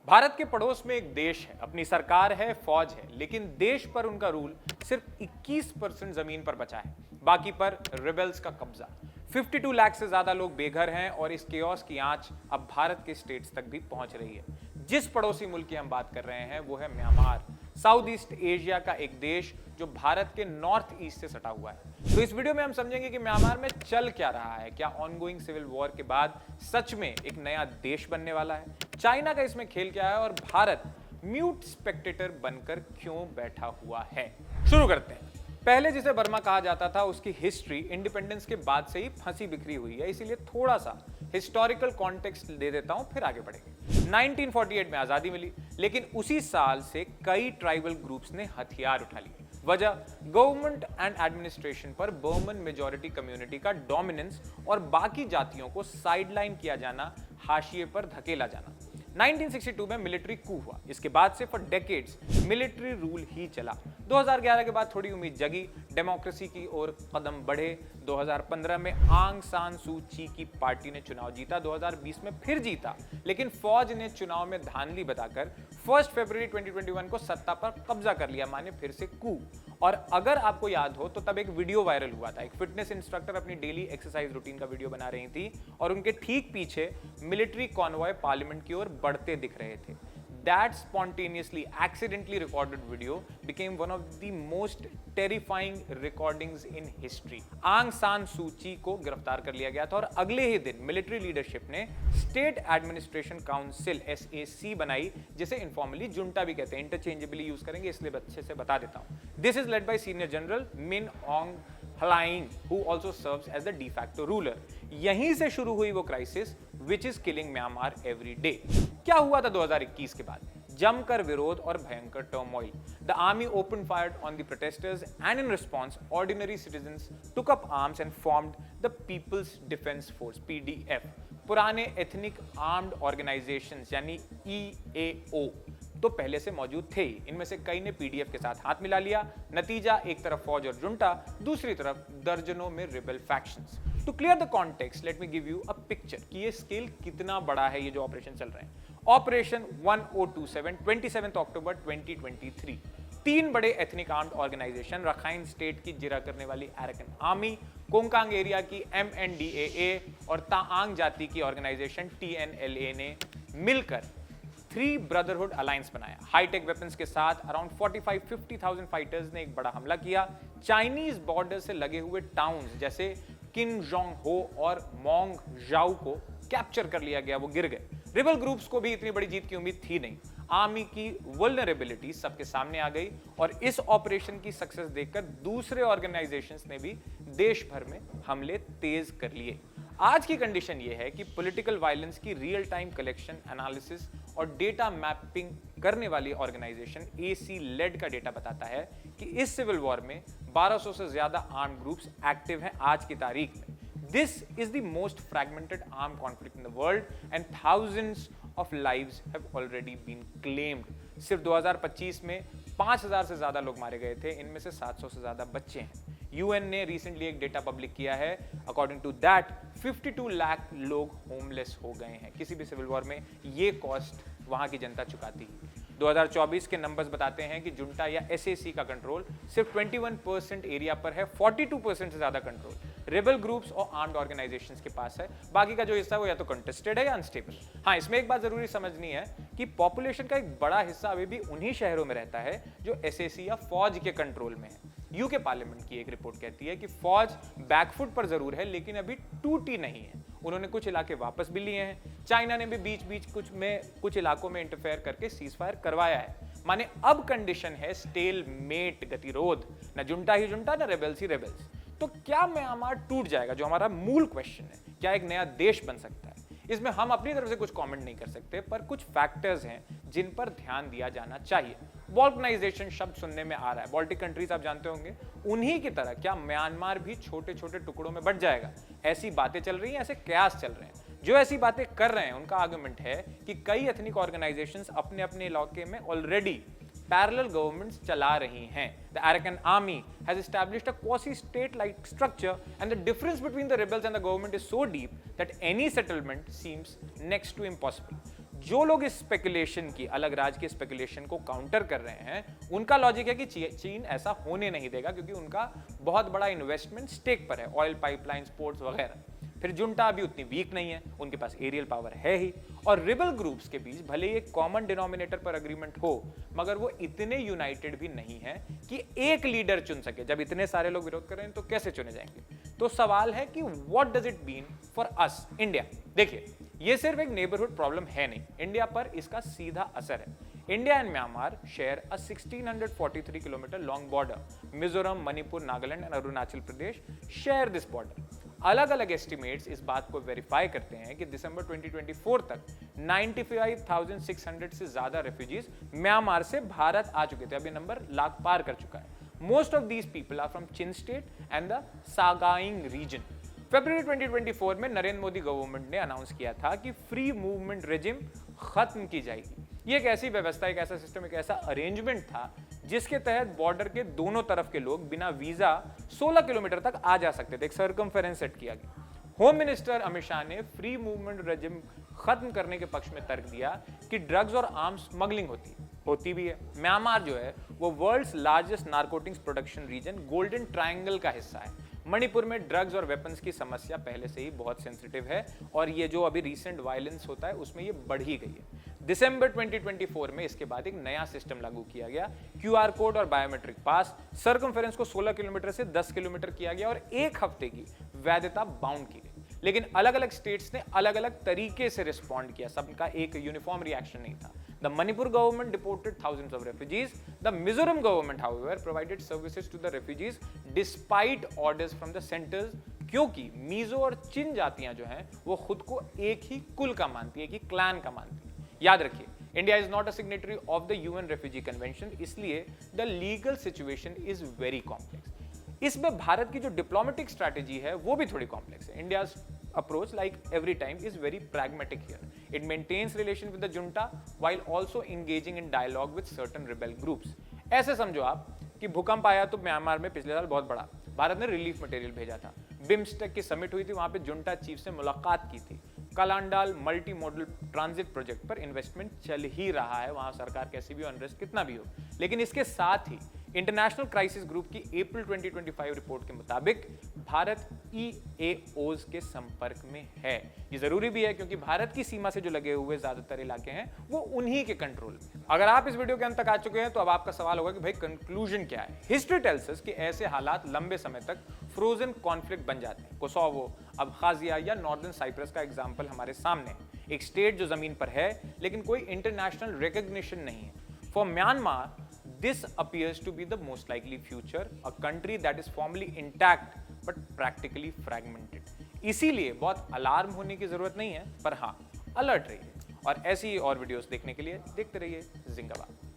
भारत के पड़ोस में एक देश है, अपनी सरकार है, फौज है, लेकिन देश पर उनका रूल सिर्फ 21% जमीन पर बचा है, बाकी पर रिबेल्स का कब्जा। 52 लाख से ज्यादा लोग बेघर हैं और इस केओस की आंच अब भारत के स्टेट्स तक भी पहुंच रही है। जिस पड़ोसी मुल्क की हम बात कर रहे हैं वो है म्यांमार, साउथ ईस्ट एशिया का एक देश जो भारत के नॉर्थ ईस्ट से सटा हुआ है। तो इस वीडियो में हम समझेंगे कि म्यांमार में चल क्या रहा है, क्या ऑनगोइंग सिविल वॉर के बाद सच में एक नया देश बनने वाला है, चाइना का इसमें खेल क्या है और भारत म्यूट स्पेक्टेटर बनकर क्यों बैठा हुआ है। शुरू करते हैं। पहले जिसे बर्मा कहा जाता था उसकी हिस्ट्री इंडिपेंडेंस के बाद से ही फंसी बिखरी हुई है, इसीलिए थोड़ा सा हिस्टोरिकल कॉन्टेक्स्ट दे देता हूं, फिर आगे बढ़ेंगे। 1948 में आजादी मिली, लेकिन उसी साल से कई ट्राइबल ग्रुप्स ने हथियार उठा लिए। वजह गवर्नमेंट एंड एडमिनिस्ट्रेशन पर बर्मन मेजॉरिटी कम्युनिटी का डोमिनेंस और बाकी जातियों को साइडलाइन किया जाना, हाशिए पर धकेला जाना। 1962 में मिलिट्री कू हुआ, इसके बाद से फॉर डेकेड्स मिलिट्री रूल ही चला। 2011 के बाद थोड़ी उम्मीद जगी, डेमोक्रेसी की ओर कदम बढ़े। 2015 में आंग सान सू ची की पार्टी ने चुनाव जीता, 2020 में फिर जीता, लेकिन फौज ने चुनाव में धांधली बताकर 1 फरवरी 2021 को सत्ता पर कब्जा कर लिया, माने फिर से कू। और अगर आपको याद हो तो तब एक वीडियो वायरल हुआ था, एक फिटनेस इंस्ट्रक्टर अपनी डेली एक्सरसाइज रूटीन का वीडियो बना रही थी और उनके ठीक पीछे मिलिट्री कॉन्वॉय पार्लियामेंट की ओर बढ़ते दिख रहे थे। That spontaneously, accidentally recorded video became one of the most terrifying recordings in history. आंग सान सूची को गिरफ्तार कर लिया गया था और अगले ही दिन मिलिट्री लीडरशिप ने स्टेट एडमिनिस्ट्रेशन काउंसिल SAC बनाई, जिसे इनफॉर्मली जुंटा भी कहते हैं, इंटरचेंजेबली यूज करेंगे इसलिए अच्छे से बता देता हूं। This is led by senior general Min ऑन्ग हलाइंग, who also serves as the de facto ruler. यहीं से शुरू हुई वो crisis which is killing Myanmar every day. क्या हुआ था 2021 के बाद? जमकर विरोध और भयंकर turmoil. The army opened fire on the protesters and in response ordinary citizens took up arms and formed the People's Defense Force PDF. पुराने एथनिक आर्म्ड ऑर्गेनाइजेशंस यानी EAO तो पहले से मौजूद थे ही, इनमें से कई ने पीडीएफ के साथ हाथ मिला लिया। नतीजा, एक तरफ फौज और जुंटा, दूसरी तरफ दर्जनों में rebel factions. To clear the context let me give you a picture कि ये स्केल कितना बड़ा है, ये जो ऑपरेशन चल रहे हैं। ऑपरेशन 1027 27 अक्टूबर 2023। 3 बड़े ethnic armed organization, Rakhine state की जिरा करने वाली अराकन आर्मी, कोंकांग एरिया की MNDAA और ताआंग जाति की ऑर्गेनाइजेशन TNLA ने मिलकर 3 ब्रदरहुड अलायंस बनाया। हाईटेक वेपन्स के साथ अराउंड 45-50,000 फाइटर्स ने एक बड़ा हमला किया। चाइनीज बॉर्डर से लगे हुए टाउन्स जैसे किनजोंग हो और मोंग जाओ को कैप्चर कर लिया गया, वो गिर गए। रिबल ग्रुप्स को भी इतनी बड़ी जीत की उम्मीद थी नहीं। आर्मी की वल्नरेबिलिटी सबके सामने आ गई और इस ऑपरेशन की सक्सेस देखकर दूसरे ऑर्गेनाइजेशंस ने भी देश भर में हमले तेज कर लिए। आज की कंडीशन यह है कि पॉलिटिकल वायलेंस की रियल टाइम कलेक्शन, एनालिसिस और डेटा मैपिंग करने वाली ऑर्गेनाइजेशन AC लेड का डेटा बताता है कि इस सिविल वॉर में 1200 से ज्यादा आर्म्ड ग्रुप्स एक्टिव हैं आज की तारीख में। This is the most fragmented armed conflict in the world and thousands of lives have already been claimed. सिर्फ 2025 में 5000 से ज्यादा लोग मारे गए थे, इनमें से 700 से ज्यादा बच्चे हैं। UN ने रिसेंटली एक डेटा पब्लिक किया है, अकॉर्डिंग टू दैट 52 लाख लोग होमलेस हो गए हैं। किसी भी सिविल वॉर में ये कॉस्ट वहां की जनता चुकाती है। 2024 के नंबर्स बताते हैं कि जुंटा या SAC का कंट्रोल सिर्फ 21% एरिया पर है, 42% से ज्यादा कंट्रोल रेबल ग्रुप्स और आर्म्ड ऑर्गेनाइजेशंस के पास है। बाकी का जो हिस्सा है वो या तो कंटेस्टेड है या अनस्टेबल। हाँ, इसमें एक बात जरूरी समझनी है कि पॉपुलेशन का एक बड़ा हिस्सा अभी भी उन्हीं शहरों में रहता है जो SAC या फौज के कंट्रोल में है। यूके पार्लियामेंट की एक रिपोर्ट कहती है कि फौज बैकफुट पर जरूर है, लेकिन अभी टूटी नहीं है। उन्होंने कुछ इलाके वापस भी लिए हैं। चाइना ने भी बीच बीच कुछ इलाकों में इंटरफेयर करके सीज फायर करवाया है। माने अब कंडीशन है स्टेल मेट, गतिरोध, न जुंटा ही जुंटा न रेबेल्स ही रेबेल्स। तो क्या म्यांमार टूट जाएगा, जो हमारा मूल क्वेश्चन है, क्या एक नया देश बन सकता है? इसमें हम अपनी तरफ से कुछ कमेंट नहीं कर सकते, पर कुछ फैक्टर्स हैं जिन पर ध्यान दिया जाना चाहिए। बॉल्कनाइजेशन शब्द सुनने में आ रहा है, बाल्टिक कंट्रीज आप जानते होंगे, उन्हीं की तरह क्या म्यांमार भी छोटे छोटे टुकड़ों में बंट जाएगा? ऐसी बातें चल रही हैं, ऐसे कयास चल रहे हैं। जो ऐसी बातें कर रहे हैं उनका आर्गुमेंट है कि कई एथनिक ऑर्गेनाइजेशंस अपने अपने इलाके में ऑलरेडी पैरेलल गवर्नमेंट्स चला रही हैं। The Arakan army has established a quasi-state-like structure, and the difference between the rebels and the government is so deep that any settlement seems next to impossible. जो लोग इस स्पेकुलेशन की, अलग राज्य के स्पेकुलेशन को काउंटर कर रहे हैं, उनका लॉजिक है कि चीन ऐसा होने नहीं देगा क्योंकि उनका बहुत बड़ा इन्वेस्टमेंट स्टेक पर है, ऑयल पाइपलाइन, पोर्ट्स वगैरह। फिर जुंटा अभी उतनी वीक नहीं है, उनके पास एरियल पावर है ही, और रिबल ग्रुप्स के बीच भले ही एक कॉमन डिनोमिनेटर पर अग्रीमेंट हो, मगर वो इतने यूनाइटेड भी नहीं है कि एक लीडर चुन सके। जब इतने सारे लोग विरोध कर रहे हैं तो कैसे चुने जाएंगे? तो सवाल है कि what does it mean for us India. देखिए, ये सिर्फ एक नेबरहुड प्रॉब्लम है नहीं, इंडिया पर इसका सीधा असर है। India and Myanmar share a 1643 kilometre long border. Mizoram, Manipur, Nagaland and Arunachal Pradesh share this border. अलग अलग एस्टिमेट्स इस बात को वेरीफाई करते हैं कि दिसंबर 2024 तक 95,600 से ज्यादा रेफ्यूजीज म्यांमार से भारत आ चुके थे। अब ये नंबर लाख पार कर चुका है। Most of these people are from Chin state and the Sagaing region. फरवरी 2024 में नरेंद्र मोदी गवर्नमेंट ने अनाउंस किया था कि फ्री मूवमेंट रेजिम खत्म की जाएगी। ये एक ऐसी व्यवस्था, एक ऐसा सिस्टम, एक ऐसा अरेंजमेंट था जिसके तहत बॉर्डर के दोनों तरफ के लोग बिना वीजा 16 किलोमीटर तक आ जा सकते थे। एक सर्कमफेरेंस सेट किया गया। होम मिनिस्टर अमित शाह ने फ्री मूवमेंट रेजिम खत्म करने के पक्ष में तर्क दिया कि ड्रग्स और आर्म्स स्मगलिंग होती भी है। म्यांमार जो है वो world's largest narcotics production region Golden Triangle का हिस्सा है। मणिपुर में ड्रग्स और वेपन्स की समस्या पहले से ही बहुत सेंसिटिव है और ये जो अभी रिसेंट वायलेंस होता है उसमें ये बढ़ ही गई है। दिसंबर 2024 में इसके बाद एक नया सिस्टम लागू किया गया, क्यूआर कोड और बायोमेट्रिक पास। सर्कमफेरेंस को 16 किलोमीटर से 10 किलोमीटर किया गया और 1 हफ्ते की वैधता बाउंड की गई। लेकिन अलग अलग स्टेट्स ने अलग अलग तरीके से रिस्पॉन्ड किया, सबका एक यूनिफॉर्म रिएक्शन नहीं था। The Manipur government deported thousands of refugees. The Mizoram government, however, provided services to the refugees despite orders from the centers, क्योंकि मीजो और चिन जातियां जो हैं वो खुद को एक ही कुल का मानती है, एक ही क्लैन का मानती है। याद रखिए, India is not a signatory of the UN refugee convention, इसलिए the legal situation is very complex. इसमें भारत की जो डिप्लोमेटिक स्ट्रैटेजी है वो भी थोड़ी कॉम्प्लेक्स है। India's approach, like every time, is very pragmatic here. It maintains relation with the junta while also engaging in dialogue with certain rebel groups. ऐसे समझो आप कि भूकंप आया तो म्यांमार में पिछले साल बहुत बड़ा, भारत ने रिलीफ मटेरियल भेजा था। बिम्स्टेक की समिट हुई थी, वहां पे जुंटा चीफ से मुलाकात की थी। कलांडाल मल्टी मॉडल ट्रांजिट प्रोजेक्ट पर इन्वेस्टमेंट चल ही रहा है, वहां सरकार कैसी भी अनरेस्ट कितना भी हो। लेकिन इसके साथ ही इंटरनेशनल क्राइसिस ग्रुप की अप्रैल 2025 रिपोर्ट के मुताबिक भारत EAOs के संपर्क में है। ये जरूरी भी है क्योंकि भारत की सीमा से जो लगे हुए ज्यादातर इलाके हैं वो उन्हीं के कंट्रोल में। अगर आप इस वीडियो के अंत तक आ चुके हैं तो अब आपका सवाल होगा कि भाई कंक्लूजन क्या है। हिस्ट्री टेल्स अस कि ऐसे हालात लंबे समय तक फ्रोजन कॉन्फ्लिक्ट बन जाते हैं। कोसोवो, अबखाजिया या नॉर्दर्न साइप्रस का एग्जाम्पल हमारे सामने है। एक स्टेट जो जमीन पर है लेकिन कोई इंटरनेशनल रिकॉग्निशन नहीं है। For Myanmar, this appears to be the most likely future, a country that is formally intact but practically fragmented. इसीलिए बहुत अलार्म होने की जरूरत नहीं है, पर हाँ अलर्ट रहिए और ऐसी और वीडियोस देखने के लिए देखते रहिए जिंगाबाद।